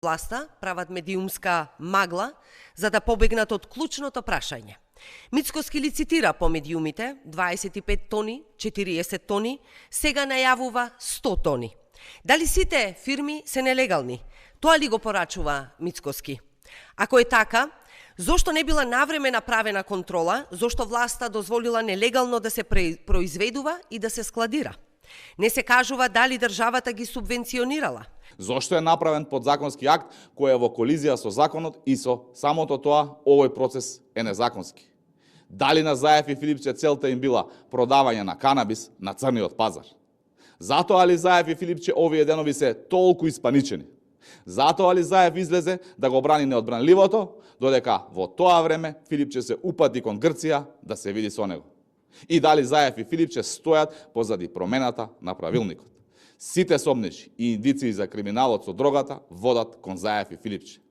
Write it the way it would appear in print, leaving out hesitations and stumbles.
Власта прават медиумска магла за да побегнат од клучното прашање. Мицкоски лицитира по медиумите 25 тони, 40 тони, сега најавува 100 тони. Дали сите фирми се нелегални? Тоа ли го порачува Мицкоски? Ако е така, зошто не била навреме направена контрола, зошто власта дозволила нелегално да се произведува и да се складира? Не се кажува дали државата ги субвенционирала. Зошто е направен подзаконски акт кој е во колизија со законот и со самото тоа овој процес е незаконски? Дали на Заев и Филипче целта им била продавање на канабис на црниот пазар? Затоа ли Заев и Филипче овие денови се толку испаничени? Затоа ли Заев излезе да го брани неодбранливото, додека во тоа време Филипче се упати кон Грција да се види со него? И дали Заев и Филипче стојат позади промената на правилникот? Сите сомнежи и индиции за криминалот со дрогата водат кон Заев и Филипче.